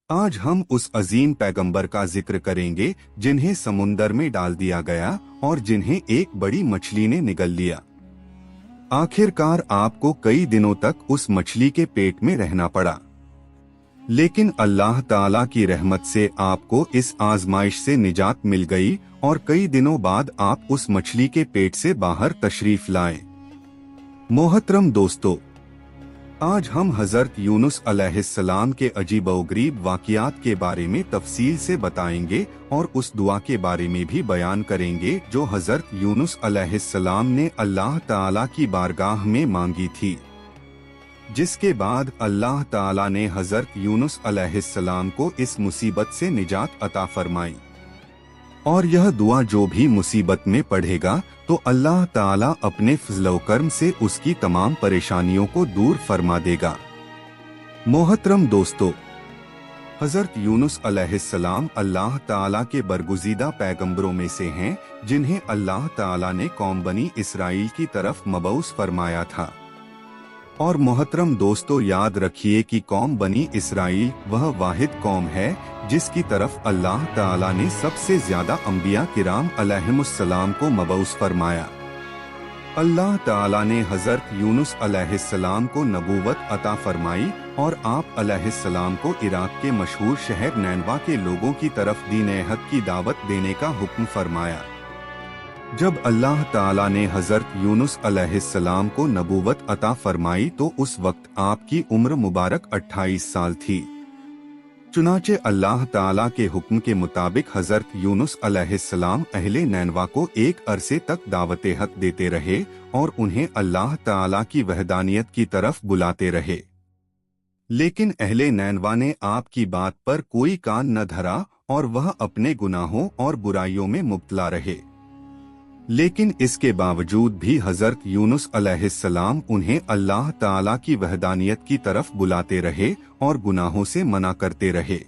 आज हम उस अजीम पैगंबर का जिक्र करेंगे जिन्हें समुंदर में डाल दिया गया और जिन्हें एक बड़ी मछली ने निगल लिया। आखिरकार आपको कई दिनों तक उस मछली के पेट में रहना पड़ा, लेकिन अल्लाह ताला की रहमत से आपको इस आजमाइश से निजात मिल गई और कई दिनों बाद आप उस मछली के पेट से बाहर तशरीफ लाए। मोहतरम दोस्तों, आज हम हजरत यूनुस अलैहिस्सलाम के अजीबोगरीब वाक़ियात के बारे में तफसील से बताएंगे और उस दुआ के बारे में भी बयान करेंगे जो हजरत यूनुस अलैहिस्सलाम ने अल्लाह ताला की बारगाह में मांगी थी, जिसके बाद अल्लाह ताला ने हजरत यूनुस अलैहिस्सलाम को इस मुसीबत से निजात अता फरमाई। और यह दुआ जो भी मुसीबत में पढ़ेगा तो अल्लाह ताला अपने फज़ल करम से उसकी तमाम परेशानियों को दूर फरमा देगा। मोहतरम दोस्तों, हजरत यूनुस अलैहिस्सलाम अल्लाह ताला के बरगुज़ीदा पैगंबरों में से हैं जिन्हें अल्लाह ताला ने कौम बनी इसराइल की तरफ मबऊस फरमाया था। और मोहतरम दोस्तों, याद रखिए कि कौम बनी इसराइल वह वाहिद कौम है जिसकी तरफ अल्लाह ताला ने सबसे ज्यादा अंबिया किराम अलैहिमुस्सलाम को मबऊस फरमाया। अल्लाह ताला ने हजरत यूनुस अलैहिस्सलाम को नबूवत अता फरमाई और आप अलैहिस्सलाम को इराक के मशहूर शहर नैनवा के लोगों की तरफ दीन हक की दावत देने का हुक्म फरमाया। जब अल्लाह ताला ने हजरत यूनुस अलैहिस्सलाम को नबूवत अता फरमाई तो उस वक्त आपकी उम्र मुबारक 28 साल थी। चुनाचे अल्लाह ताला के हुक्म के मुताबिक हजरत यूनुस अलैहिस्सलाम अहले नैनवा को एक अरसे तक दावत हक देते रहे और उन्हें अल्लाह ताला की वहदानियत की तरफ बुलाते रहे, लेकिन अहले नैनवा ने आपकी बात पर कोई कान न धरा और वह अपने गुनाहों और बुराइयों में मुब्तला रहे। लेकिन इसके बावजूद भी हजरत यूनुस अलैहिस्सलाम उन्हें अल्लाह ताला की वहदानियत की तरफ बुलाते रहे और गुनाहों से मना करते रहे।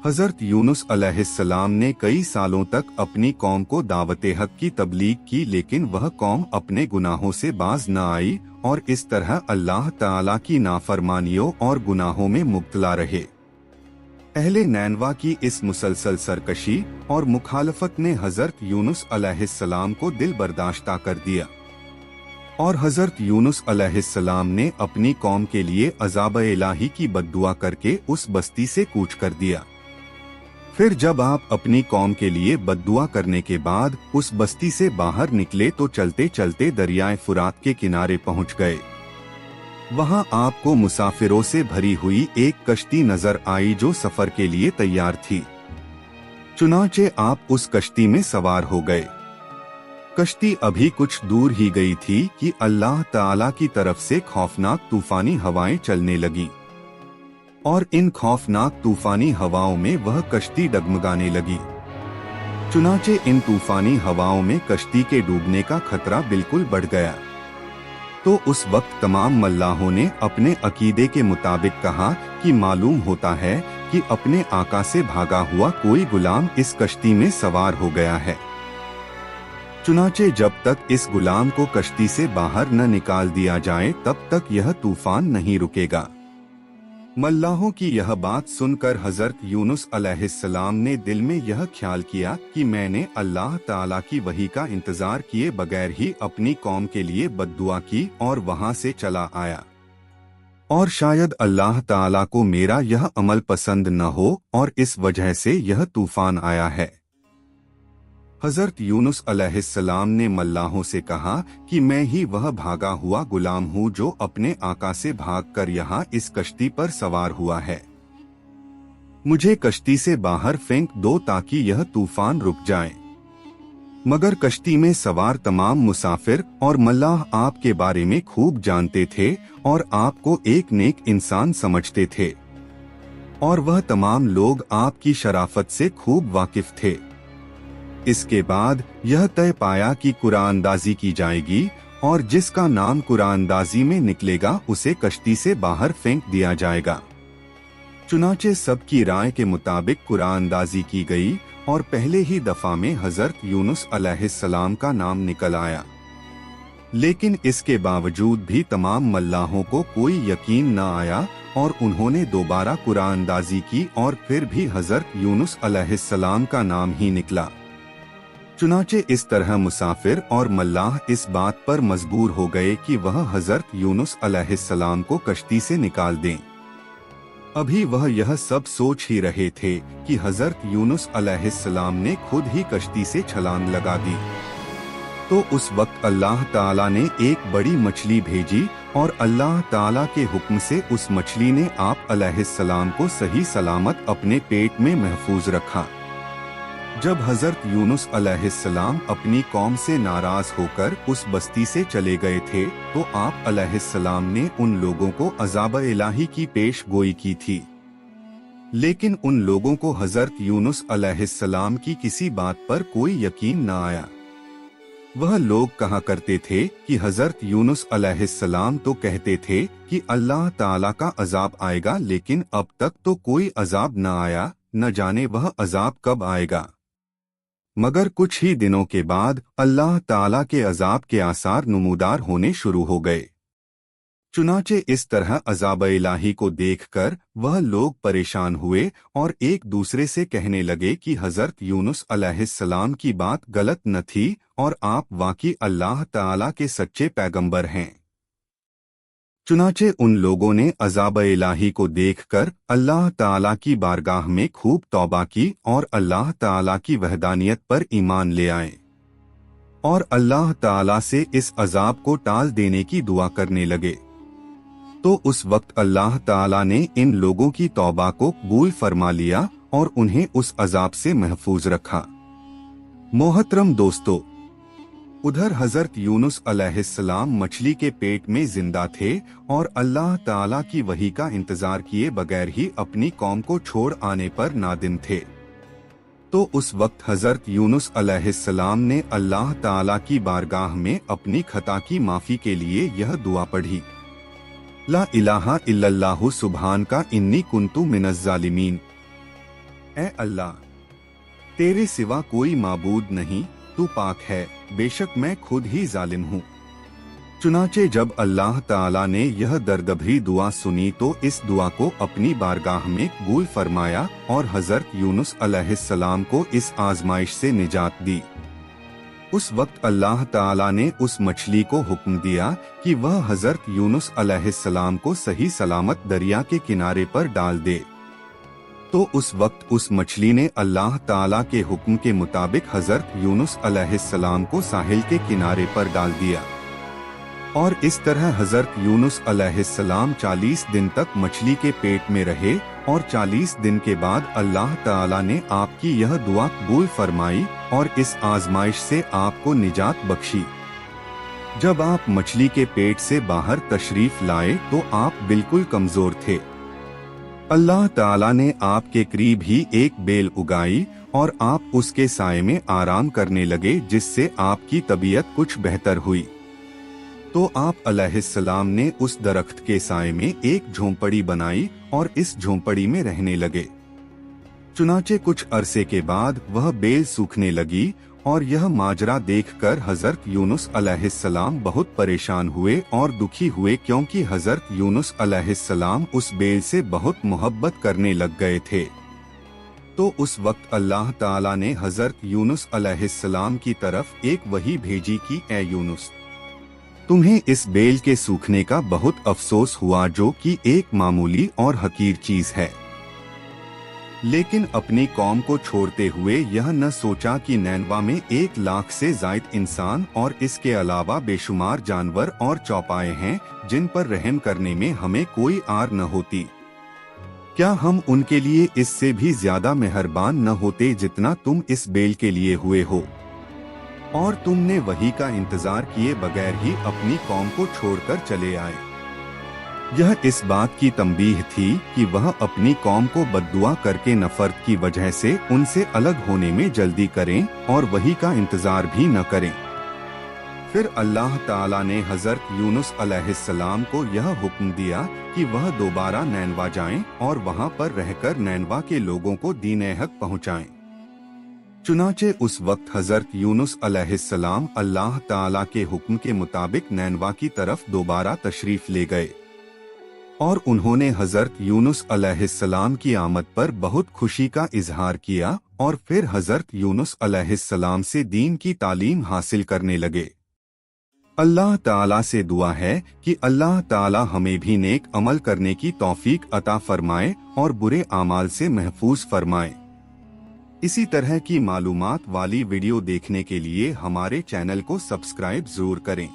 हजरत यूनुस अलैहिस्सलाम ने कई सालों तक अपनी कौम को दावत हक की तबलीग की, लेकिन वह कौम अपने गुनाहों से बाज न आई और इस तरह अल्लाह ताला की नाफरमानियों और गुनाहों में मुब्तला रहे। अहले नैनवा की इस मुसलसल सरकशी और मुखालफत ने हजरत यूनुस अलैहिस्सलाम को दिल बर्दाश्ता कर दिया और हजरत यूनुस अलैहिस्सलाम ने अपनी कौम के लिए अज़ाब इलाही की बद्दुआ करके उस बस्ती से कूच कर दिया। फिर जब आप अपनी कौम के लिए बद्दुआ करने के बाद उस बस्ती से बाहर निकले तो चलते चलते दरियाए फुरात के किनारे पहुंच गए। वहां आपको मुसाफिरों से भरी हुई एक कश्ती नजर आई जो सफर के लिए तैयार थी। चुनाचे आप उस कश्ती में सवार हो गए। कश्ती अभी कुछ दूर ही गई थी कि अल्लाह ताला की तरफ से खौफनाक तूफानी हवाएं चलने लगी और इन खौफनाक तूफानी हवाओं में वह कश्ती डगमगाने लगी। चुनाचे इन तूफानी हवाओं में कश्ती के डूबने का खतरा बिल्कुल बढ़ गया। तो उस वक्त तमाम मल्लाहों ने अपने अकीदे के मुताबिक कहा कि मालूम होता है कि अपने आका से भागा हुआ कोई गुलाम इस कश्ती में सवार हो गया है। चुनाचे जब तक इस गुलाम को कश्ती से बाहर न निकाल दिया जाए तब तक यह तूफान नहीं रुकेगा। मल्लाहों की यह बात सुनकर हजरत यूनुस अलैहिस्सलाम ने दिल में यह ख्याल किया कि मैंने अल्लाह ताला की वही का इंतजार किए बगैर ही अपनी कौम के लिए बद्दुआ की और वहां से चला आया, और शायद अल्लाह ताला को मेरा यह अमल पसंद न हो और इस वजह से यह तूफान आया है। हजरत यूनुस अलैहिस्सलाम ने मल्लाहों से कहा कि मैं ही वह भागा हुआ गुलाम हूँ जो अपने आका से भागकर यहाँ इस कश्ती पर सवार हुआ है। मुझे कश्ती से बाहर फेंक दो ताकि यह तूफान रुक जाए। मगर कश्ती में सवार तमाम मुसाफिर और मल्लाह आपके बारे में खूब जानते थे और आपको एक नेक इंसान समझते थे, और वह तमाम लोग आपकी शराफत से खूब वाकिफ थे। इसके बाद यह तय पाया कि कुरानदाजी की जाएगी और जिसका नाम कुरानदाजी में निकलेगा उसे कश्ती से बाहर फेंक दिया जाएगा। चुनाचे सबकी राय के मुताबिक कुरानदाजी की गई और पहले ही दफा में हजरत यूनुस अलैहिस्सलाम का नाम निकल आया। लेकिन इसके बावजूद भी तमाम मल्लाहों को कोई यकीन न आया और उन्होंने दोबारा कुरानंदाजी की और फिर भी हजरत यूनुस अलैहिस्सलाम का नाम ही निकला। चुनाचे इस तरह मुसाफिर और मल्लाह इस बात पर मजबूर हो गए कि वह हजरत यूनुस अलैहिस्सलाम को कश्ती से निकाल दें। अभी वह यह सब सोच ही रहे थे कि हजरत यूनुस अलैहिस्सलाम ने खुद ही कश्ती से छलांग लगा दी। तो उस वक्त अल्लाह ताला ने एक बड़ी मछली भेजी और अल्लाह ताला के हुक्म से उस मछली ने आप अलैहिस्सलाम को सही सलामत अपने पेट में महफूज रखा। जब हजरत यूनुस अलैहिस्सलाम अपनी कौम से नाराज होकर उस बस्ती से चले गए थे तो आप अलैहिस्सलाम ने उन लोगों को अज़ाब इलाही की पेश गोई की थी, लेकिन उन लोगों को हजरत यूनुस अलैहिस्सलाम की किसी बात पर कोई यकीन न आया। वह लोग कहा करते थे कि हजरत यूनुस अलैहिस्सलाम तो कहते थे कि अल्लाह ताला का अजाब आएगा, लेकिन अब तक तो कोई अजाब न आया, न जाने वह अजाब कब आएगा। मगर कुछ ही दिनों के बाद अल्लाह ताला के अजाब के आसार नुमूदार होने शुरू हो गए। चुनाचे इस तरह अजाब इलाही को देखकर वह लोग परेशान हुए और एक दूसरे से कहने लगे कि हजरत यूनुस अलैहिस्सलाम की बात गलत न थी और आप वाकई अल्लाह ताला के सच्चे पैगंबर हैं। चुनाचे उन लोगों ने अजाब इलाही को देखकर अल्लाह ताला की बारगाह में खूब तौबा की और अल्लाह ताला की वहदानियत पर ईमान ले आए और अल्लाह ताला से इस अजाब को टाल देने की दुआ करने लगे। तो उस वक्त अल्लाह ताला ने इन लोगों की तौबा को कबूल फरमा लिया और उन्हें उस अजाब से महफूज रखा। मोहतरम दोस्तों, उधर हजरत यूनुस अलैहिस्सलाम मछली के पेट में जिंदा थे और अल्लाह ताला की वही का इंतजार किए बगैर ही अपनी कौम को छोड़ आने पर नादिम थे। तो उस वक्त हजरत यूनुस अलैहिस्सलाम ने अल्लाह ताला की बारगाह में अपनी खता की माफी के लिए यह दुआ पढ़ी, ला इलाहा इल्लल्लाहु सुब्हान का इन्नी कुन्तु मिनज़ ज़ालिमीन। ऐ अल्लाह, तेरे सिवा कोई माबूद नहीं, तू पाक है, बेशक मैं खुद ही जालिम हूँ। चुनाचे जब अल्लाह ताला ने यह दर्दभरी दुआ सुनी तो इस दुआ को अपनी बारगाह में कबूल फरमाया और हजरत यूनुस अलैहिस्सलाम को इस आजमाइश से निजात दी। उस वक्त अल्लाह ताला ने उस मछली को हुक्म दिया कि वह हजरत यूनुस अलैहिस्सलाम को सही सलामत दरिया के किनारे पर डाल दे। तो उस वक्त उस मछली ने अल्लाह ताला के हुक्म के मुताबिक हजरत यूनुस अलैहिस्सलाम को साहिल के किनारे पर डाल दिया और इस तरह हजरत यूनुस अलैहिस्सलाम 40 दिन तक मछली के पेट में रहे और 40 दिन के बाद अल्लाह ताला ने आपकी यह दुआ कबूल फरमाई और इस आजमाइश से आपको निजात बख्शी। जब आप मछली के पेट से बाहर तशरीफ लाए तो आप बिल्कुल कमजोर थे। अल्लाह ताला ने आपके करीब ही एक बेल उगाई और आप उसके साए में आराम करने लगे, जिससे आपकी तबीयत कुछ बेहतर हुई। तो आप अलैहिस्सलाम ने उस दरख्त के साए में एक झोंपड़ी बनाई और इस झोंपड़ी में रहने लगे। चुनाचे कुछ अरसे के बाद वह बेल सूखने लगी और यह माजरा देखकर हजरत यूनुस अलैहिस्सलाम बहुत परेशान हुए और दुखी हुए, क्योंकि हजरत यूनुस अलैहिस्सलाम उस बेल से बहुत मोहब्बत करने लग गए थे। तो उस वक्त अल्लाह ताला ने हजरत यूनुस अलैहिस्सलाम की तरफ एक वही भेजी कि ए यूनुस, तुम्हें इस बेल के सूखने का बहुत अफसोस हुआ, जो कि एक मामूली और हकीर चीज है, लेकिन अपनी कौम को छोड़ते हुए यह न सोचा कि नैनवा में 1 लाख से जायद इंसान और इसके अलावा बेशुमार जानवर और चौपाए हैं जिन पर रहम करने में हमें कोई आर न होती। क्या हम उनके लिए इससे भी ज्यादा मेहरबान न होते जितना तुम इस बेल के लिए हुए हो? और तुमने वही का इंतजार किए बगैर ही अपनी कौम को छोड़कर चले आए। यह इस बात की तंबीह थी कि वह अपनी कौम को बद्दुआ करके नफरत की वजह से उनसे अलग होने में जल्दी करें और वही का इंतजार भी न करें। फिर अल्लाह ताला ने हजरत यूनुस अलैहिस्सलाम को यह हुक्म दिया कि वह दोबारा नैनवा जाएं और वहां पर रहकर नैनवा के लोगों को दीन हक पहुंचाएं। चुनाचे उस वक्त हजरत यूनुस अलैहिस्सलाम अल्लाह ताला के हुक्म के मुताबिक नैनवा की तरफ दोबारा तशरीफ ले गए। और उन्होंने हजरत यूनुस अलैहिस्सलाम की आमद पर बहुत खुशी का इजहार किया और फिर हजरत यूनुस अलैहिस्सलाम से दीन की तालीम हासिल करने लगे। अल्लाह ताला से दुआ है कि अल्लाह ताला हमें भी नेक अमल करने की तौफीक अता फरमाए और बुरे आमाल से महफूज फरमाए। इसी तरह की मालूमात वाली वीडियो देखने के लिए हमारे चैनल को सब्सक्राइब जरूर करें।